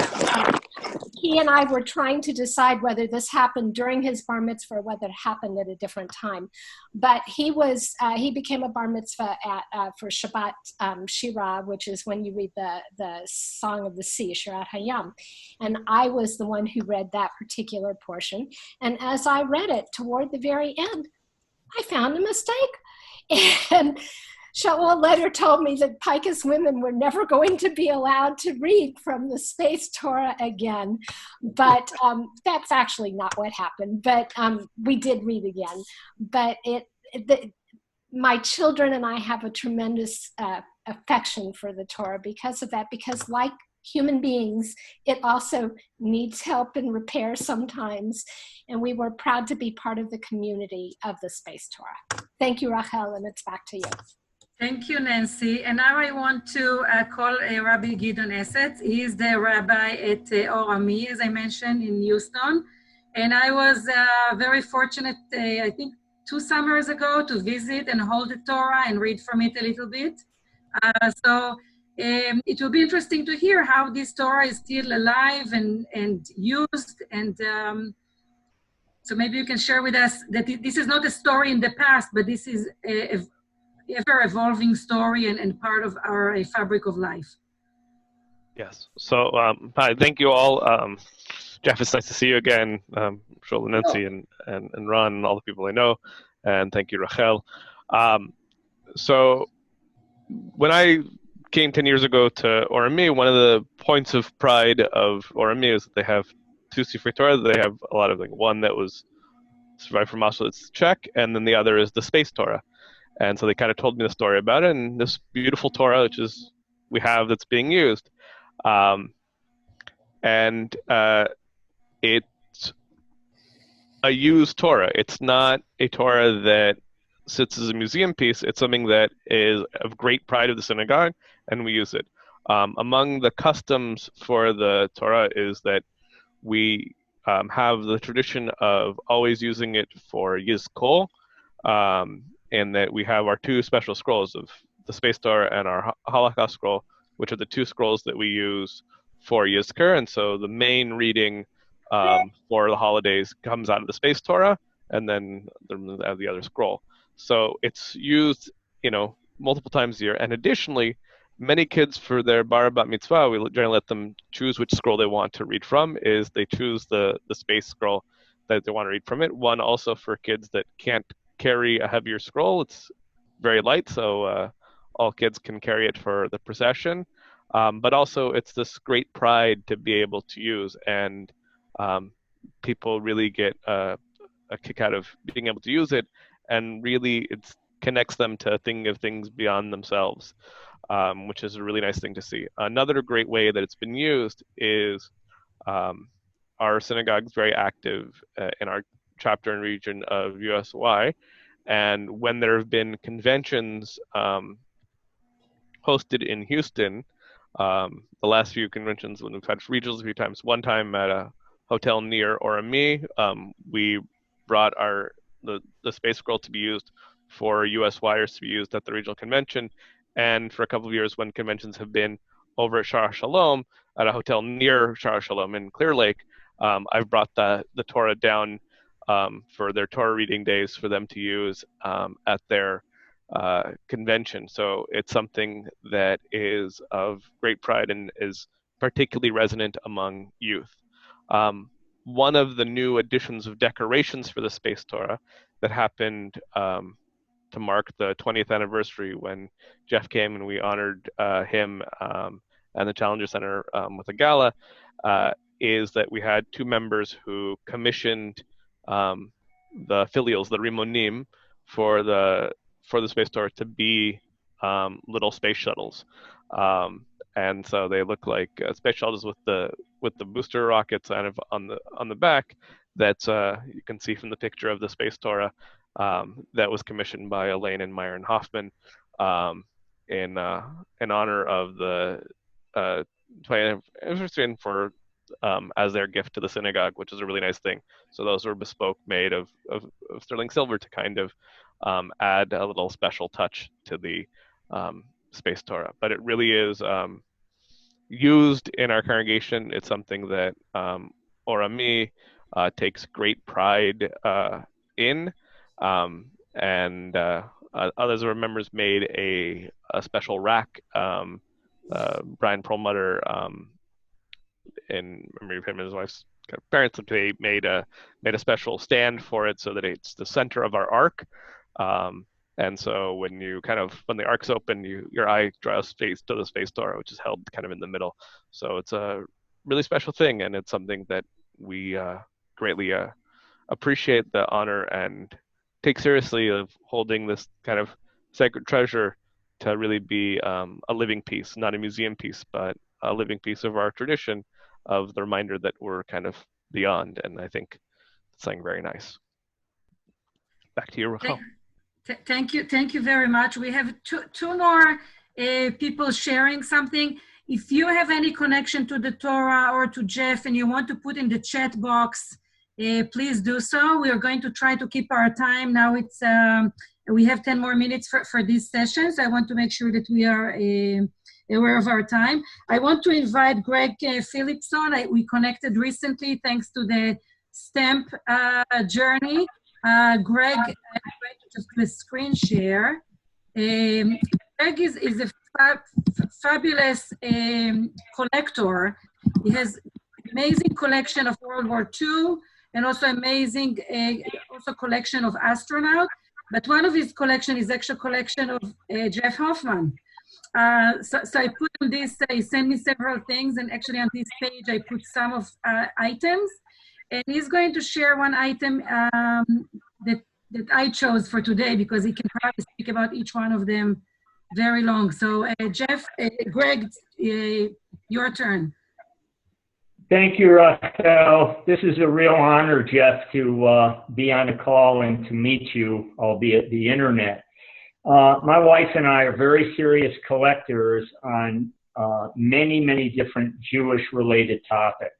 he and I were trying to decide whether this happened during his bar mitzvah or whether it happened at a different time. But he became a bar mitzvah for Shabbat Shirah, which is when you read the Song of the Sea, Shirat Hayam. And I was the one who read that particular portion. And as I read it toward the very end, I found a mistake. And Shaul later told me that Picus women were never going to be allowed to read from the Space Torah again. But that's actually not what happened. But we did read again. But my children and I have a tremendous affection for the Torah because of that, because like human beings, it also needs help and repair sometimes. And we were proud to be part of the community of the Space Torah. Thank you, Rachel, and it's back to you. Thank you, Nancy. And now I want to call Rabbi Gideon Essetz. He is the rabbi at Or Ami, as I mentioned, in Houston. And I was very fortunate, I think 2 summers ago, to visit and hold the Torah and read from it a little bit. So it will be interesting to hear how this Torah is still alive and used. And so maybe you can share with us that this is not a story in the past, but this is a ever-evolving story and part of our fabric of life. Yes. So, hi, thank you all. Jeff, it's nice to see you again. Shaul and Nancy and Ron and all the people I know. And thank you, Rachel. So, when I came 10 years ago to Or Ami, one of the points of pride of Or Ami is that they have 2 Sifrei Torah. They have a lot of things. One that was survived from Auschwitz, Czech, and then the other is the Space Torah. And so they kind of told me the story about it, and this beautiful Torah, which is we have that's being used. And it's a used Torah. It's not a Torah that sits as a museum piece. It's something that is of great pride of the synagogue, and we use it. Among the customs for the Torah is that we have the tradition of always using it for Yizkor, and that we have our 2 special scrolls of the Space Torah and our Holocaust scroll, which are the 2 scrolls that we use for Yizkor. And so the main reading for the holidays comes out of the Space Torah, and then the other scroll. So it's used, multiple times a year. And additionally, many kids for their bar bat mitzvah, we generally let them choose which scroll they want to read from. Is they choose the space scroll that they want to read from it. One also for kids that can't carry a heavier scroll. It's very light, so all kids can carry it for the procession. But also, it's this great pride to be able to use, and people really get a kick out of being able to use it, and really it connects them to thinking of things beyond themselves, which is a really nice thing to see. Another great way that it's been used is our synagogue is very active in our chapter and region of USY, and when there have been conventions hosted in Houston, the last few conventions when we've had regionals a few times, one time at a hotel near Or Ami, we brought the space scroll to be used for U.S. wires to be used at the regional convention, and for a couple of years when conventions have been over at Shar Shalom, at a hotel near Shar Shalom in Clear Lake, I've brought the Torah down for their Torah reading days for them to use at their convention. So it's something that is of great pride and is particularly resonant among youth. One of the new additions of decorations for the Space Torah that happened to mark the 20th anniversary when Jeff came and we honored him and the Challenger Center with a gala, is that we had two members who commissioned the filials, the Rimonim, for the Space Torah to be little space shuttles. And so they look like space shuttles with the booster rockets kind of on the back that you can see from the picture of the Space Torah that was commissioned by Elaine and Myron Hoffman in honor of the 20th anniversary and for as their gift to the synagogue, which is a really nice thing. So those were bespoke, made of sterling silver to kind of add a little special touch to the Space Torah. But it really is used in our congregation. It's something that Orami takes great pride in, and others of our members made a special rack. Brian Perlmutter, in memory of him and his wife's parents, they made a special stand for it so that it's the center of our ark. And so when the ark's open, your eye draws face to the Space Torah, which is held kind of in the middle. So it's a really special thing, and it's something that we greatly appreciate the honor and take seriously of holding this kind of sacred treasure to really be a living piece, not a museum piece, but a living piece of our tradition of the reminder that we're kind of beyond. And I think it's something very nice. Back to you, Rachel. Thank you very much. We have two more people sharing something. If you have any connection to the Torah or to Jeff and you want to put in the chat box, please do so. We are going to try to keep our time. Now we have 10 more minutes for these sessions. I want to make sure that we are aware of our time. I want to invite Greg Phillipson. We connected recently thanks to the STEMP journey. Greg, I'm going to just do a screen share. Greg is a fabulous collector. He has amazing collection of World War II and also amazing collection of astronauts. But one of his collection is actually a collection of Jeff Hoffman. So I put on this, he sent me several things, and actually on this page I put some of items. And he's going to share one item that I chose for today because he can probably speak about each one of them very long. So Greg, your turn. Thank you, Rachel. This is a real honor, Jeff, to be on a call and to meet you, albeit the internet. My wife and I are very serious collectors on many, many different Jewish-related topics.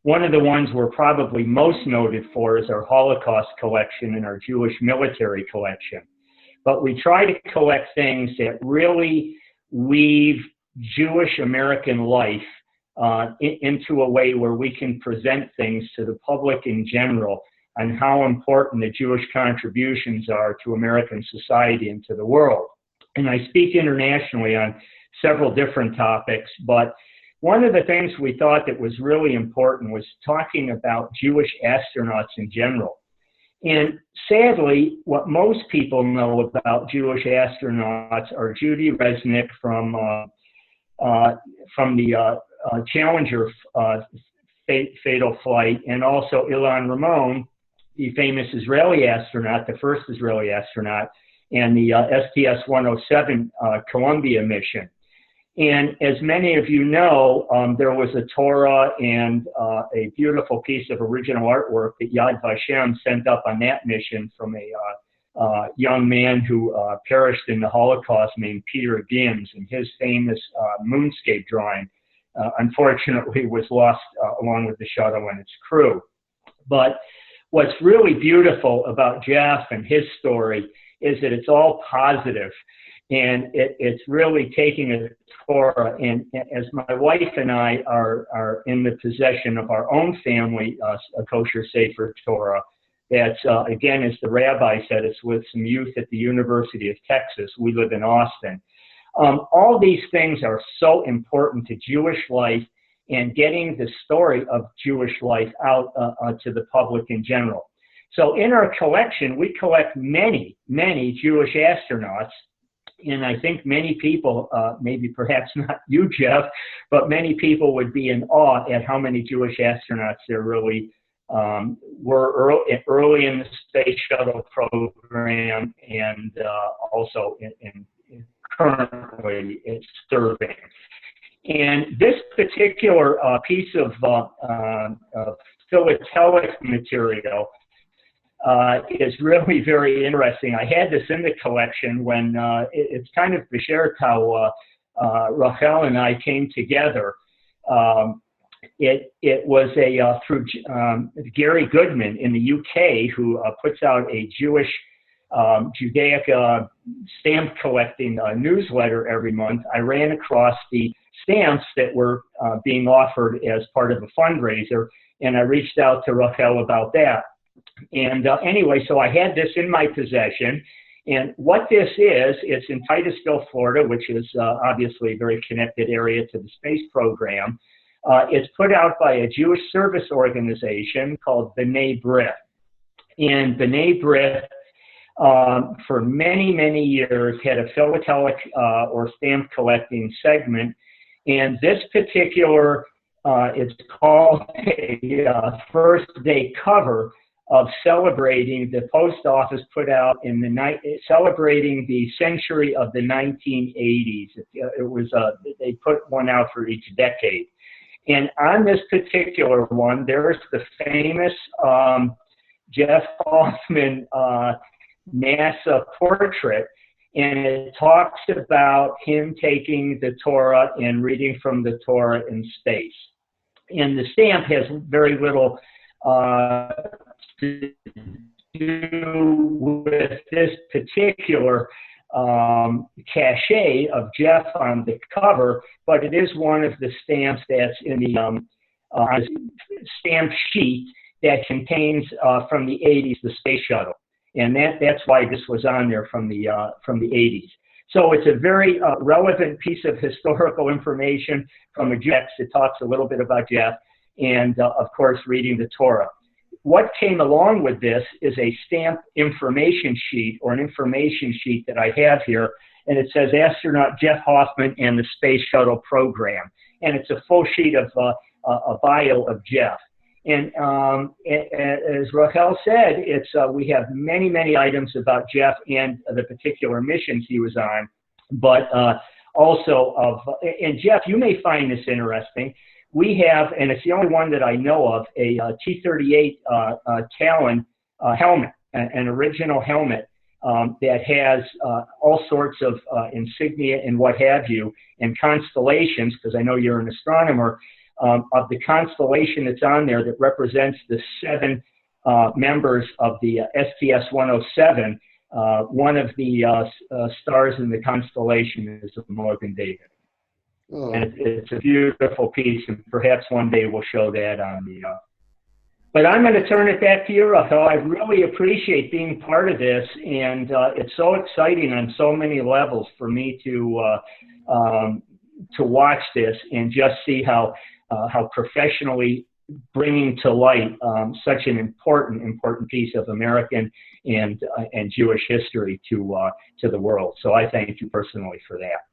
One of the ones we're probably most noted for is our Holocaust collection and our Jewish military collection. But we try to collect things that really weave Jewish American life into a way where we can present things to the public in general on how important the Jewish contributions are to American society and to the world. And I speak internationally on several different topics, but one of the things we thought that was really important was talking about Jewish astronauts in general. And sadly, what most people know about Jewish astronauts are Judy Resnick from the Challenger fatal flight, and also Ilan Ramon, the famous Israeli astronaut, the first Israeli astronaut, and the STS-107 Columbia mission. And as many of you know, there was a Torah and a beautiful piece of original artwork that Yad Vashem sent up on that mission from a young man who perished in the Holocaust named Peter Gims, and his famous moonscape drawing unfortunately was lost along with the shuttle and its crew. But what's really beautiful about Jeff and his story is that it's all positive, and it's really taking a Torah. And as my wife and I are in the possession of our own family, a kosher Sefer Torah, that's, again, as the rabbi said, it's with some youth at the University of Texas. We live in Austin. All these things are so important to Jewish life and getting the story of Jewish life out to the public in general. So in our collection, we collect many, many Jewish astronauts. And I think many people, maybe perhaps not you, Jeff, but many people would be in awe at how many Jewish astronauts there really were early in the space shuttle program, and also in currently it's serving. And this particular piece of philatelic material is really very interesting. I had this in the collection when it's kind of b'sheret how Rachel and I came together. It was through Gary Goodman in the UK, who puts out a Jewish Judaic stamp collecting newsletter every month. I ran across the stamps that were being offered as part of a fundraiser, and I reached out to Rachel about that. And anyway, so I had this in my possession. And what this is, it's in Titusville, Florida, which is obviously a very connected area to the space program. It's put out by a Jewish service organization called B'nai B'rith. And B'nai B'rith, for many, many years, had a philatelic or stamp collecting segment. And this particular, it's called a first day cover of celebrating, the post office put out in the night, celebrating the century of the 1980s. It was, they put one out for each decade. And on this particular one, there's the famous Jeff Hoffman NASA portrait, and it talks about him taking the Torah and reading from the Torah in space. And the stamp has very little to do with this particular cachet of Jeff on the cover, but it is one of the stamps that's in the stamp sheet that contains from the 80s the space shuttle, and that's why this was on there from the 80s. So it's a very relevant piece of historical information from a Jeff. It talks a little bit about Jeff, and of course reading the Torah. What came along with this is a stamp information sheet, or an information sheet that I have here, and it says astronaut Jeff Hoffman and the Space Shuttle Program. And it's a full sheet of a bio of Jeff. And as Rachel said, it's we have many, many items about Jeff and the particular missions he was on, but also of, and Jeff, you may find this interesting. We have, and it's the only one that I know of, a T-38 Talon helmet, an original helmet that has all sorts of insignia and what have you, and constellations, because I know you're an astronomer, of the constellation that's on there that represents the 7 members of the STS-107. One of the stars in the constellation is Morgan David. Oh. And it's a beautiful piece, and perhaps one day we'll show that on the... But I'm going to turn it back to you, Rachel. I really appreciate being part of this, and it's so exciting on so many levels for me to watch this and just see how professionally bringing to light such an important piece of American and Jewish history to the world. So I thank you personally for that.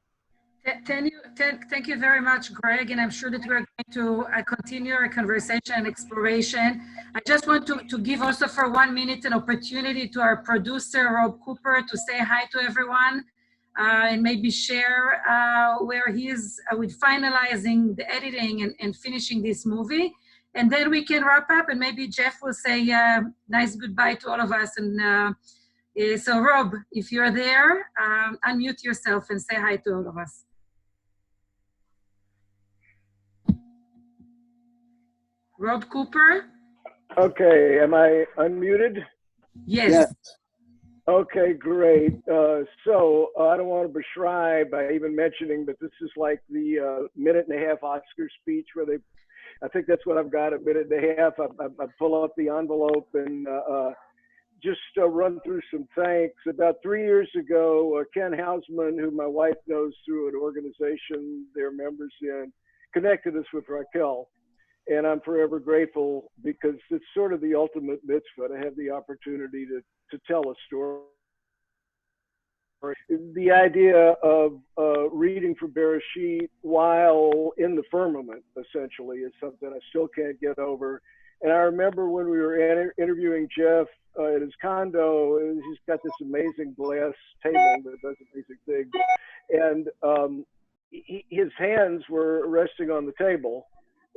Thank you very much, Greg, and I'm sure that we're going to continue our conversation and exploration. I just want to give also for 1 minute an opportunity to our producer, Rob Cooper, to say hi to everyone and maybe share where he is with finalizing the editing and finishing this movie. And then we can wrap up, and maybe Jeff will say nice goodbye to all of us. And so Rob, if you're there, unmute yourself and say hi to all of us. Rob Cooper? Okay, am I unmuted? Yes. Yes. Okay, great. So I don't want to beschreibe by even mentioning, but this is like the minute and a half Oscar speech where I think that's what I've got, a minute and a half. I pull up the envelope and just run through some thanks. About 3 years ago, Ken Hausman, who my wife knows through an organization they're members in, connected us with Raquel. And I'm forever grateful because it's sort of the ultimate mitzvah to have the opportunity to tell a story. The idea of reading from Bereshit while in the firmament, essentially, is something I still can't get over. And I remember when we were interviewing Jeff at his condo, and he's got this amazing glass table that does amazing things. And his hands were resting on the table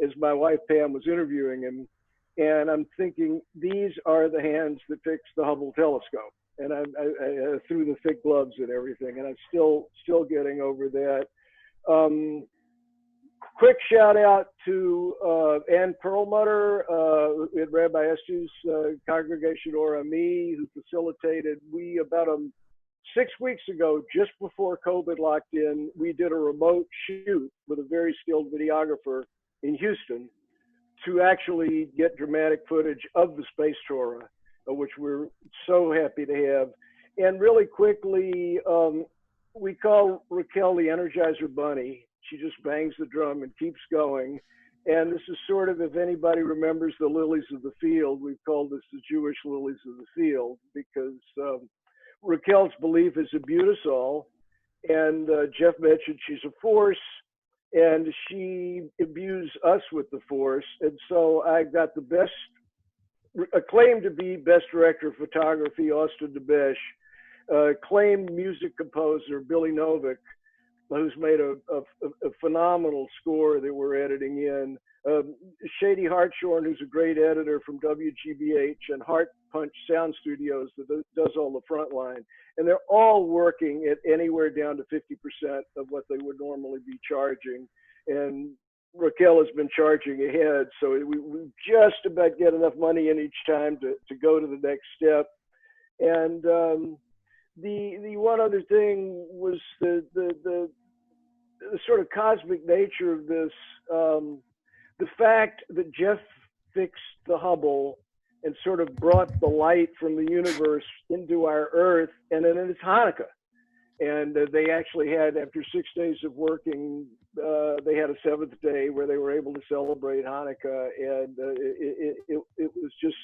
as my wife Pam was interviewing him. And I'm thinking, these are the hands that fixed the Hubble telescope. And I threw the thick gloves and everything, and I'm still getting over that. Quick shout out to Ann Perlmutter at Rabbi Esther's congregation, or Ami, who facilitated. We, about 6 weeks ago, just before COVID locked in, we did a remote shoot with a very skilled videographer in Houston to actually get dramatic footage of the Space Torah, which we're so happy to have. And really quickly, we call Raquel the Energizer Bunny. She just bangs the drum and keeps going. And this is sort of, if anybody remembers the lilies of the field, we've called this the Jewish lilies of the field, because Raquel's belief is a beautiful, and Jeff mentioned she's a force, and she imbues us with the force. And so I got the best, acclaimed to be best director of photography, Austin DeBesh, acclaimed music composer, Billy Novick, who's made a phenomenal score that we're editing in, Shady Hartshorn, who's a great editor from WGBH and Heart Punch Sound Studios that does all the front line. And they're all working at anywhere down to 50% of what they would normally be charging. And Raquel has been charging ahead, so we just about get enough money in each time to go to the next step. And the one other thing was the sort of cosmic nature of this, the fact that Jeff fixed the Hubble and sort of brought the light from the universe into our Earth, and then it's Hanukkah. And they actually had, after 6 days of working, they had a 7th day where they were able to celebrate Hanukkah. And it was just,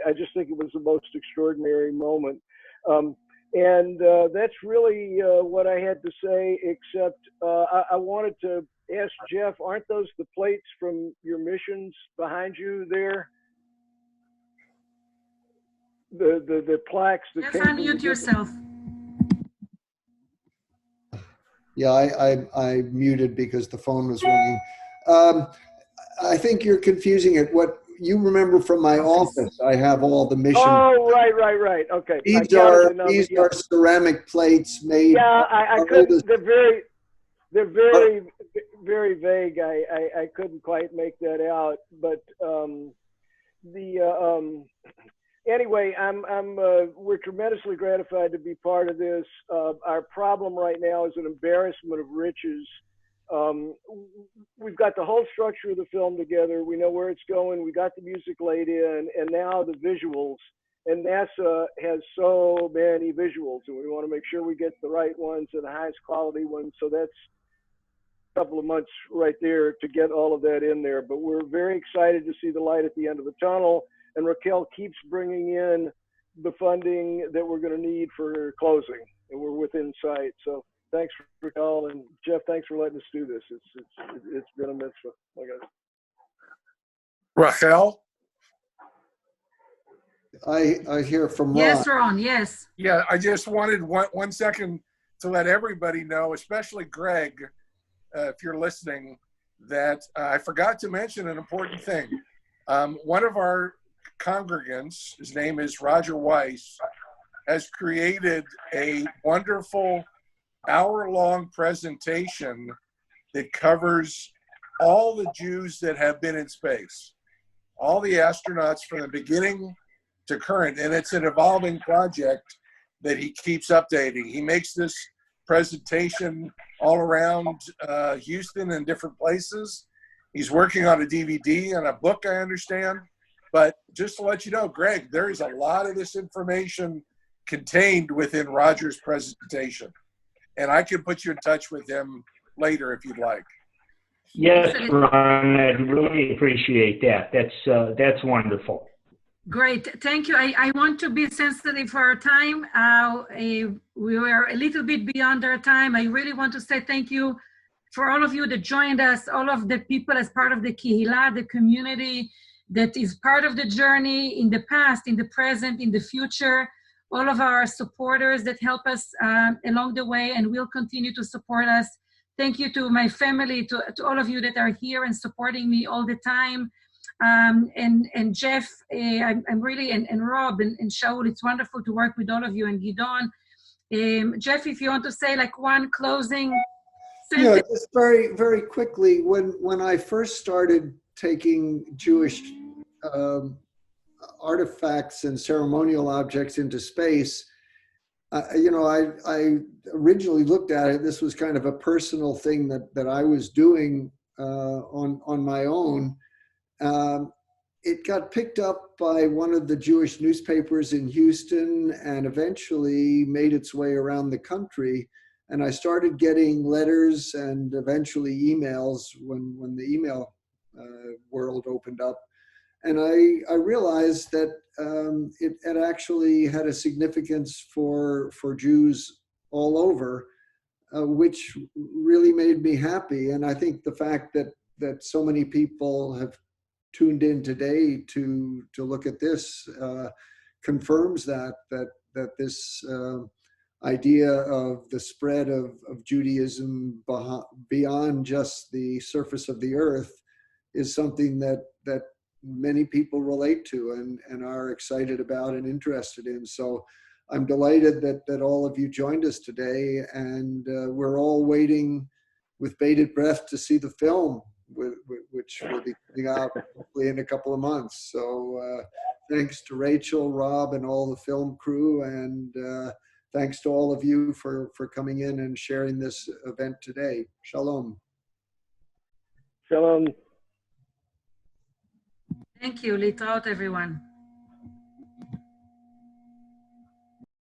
I just think it was the most extraordinary moment. And that's really what I had to say, except I wanted to ask Jeff, aren't those the plates from your missions behind you there? The plaques that Just unmute yourself. Yeah, I muted because the phone was ringing. I think you're confusing it. What you remember from my office, I have all the missions. Oh, right. Okay. These are ceramic plates made. Yeah, I couldn't. They're very vague. I couldn't quite make that out. But anyway, we're tremendously gratified to be part of this. Our problem right now is an embarrassment of riches. We've got the whole structure of the film together. We know where it's going. We got the music laid in, and now the visuals. And NASA has so many visuals, and we want to make sure we get the right ones and the highest quality ones. So that's a couple of months right there to get all of that in there. But we're very excited to see the light at the end of the tunnel. And Raquel keeps bringing in the funding that we're going to need for closing, and we're within sight. So thanks, Raquel, and Jeff, thanks for letting us do this. It's been a mitzvah. Rachel? I hear from Ron. Yes, Ron, yes. Yeah, I just wanted one second to let everybody know, especially Greg, if you're listening, that I forgot to mention an important thing. One of our congregants, his name is Roger Weiss, has created a wonderful hour-long presentation that covers all the Jews that have been in space. all the astronauts from the beginning to current, and it's an evolving project that he keeps updating. He makes this presentation all around Houston and different places. He's working on a DVD and a book, I understand. But just to let you know, Greg, there is a lot of this information contained within Roger's presentation. And I can put you in touch with him later if you'd like. Yes, Ron, I'd really appreciate that. That's wonderful. Great, thank you. I want to be sensitive for our time. We were a little bit beyond our time. I really want to say thank you for all of you that joined us, all of the people as part of the Kehillah, the community that is part of the journey in the past, in the present, in the future, all of our supporters that help us along the way and will continue to support us. Thank you to my family, to all of you that are here and supporting me all the time. And Jeff, I'm really, and Rob and Shaul, it's wonderful to work with all of you, and Gidon. Jeff, if you want to say like one closing sentence. Yeah, just very, very quickly, when I first started taking Jewish artifacts and ceremonial objects into space, I originally looked at it, this was kind of a personal thing that I was doing on my own. It got picked up by one of the Jewish newspapers in Houston and eventually made its way around the country. And I started getting letters and eventually emails when the email world opened up. And I realized that it actually had a significance for Jews all over, which really made me happy. And I think the fact that so many people have tuned in today to look at this confirms that this idea of the spread of Judaism beyond just the surface of the earth is something that many people relate to and are excited about and interested in. So I'm delighted that all of you joined us today, and we're all waiting with bated breath to see the film, which will be coming out hopefully in a couple of months. So thanks to Rachel, Rob, and all the film crew, and thanks to all of you for coming in and sharing this event today. Shalom. Shalom. Thank you. Litraot, everyone.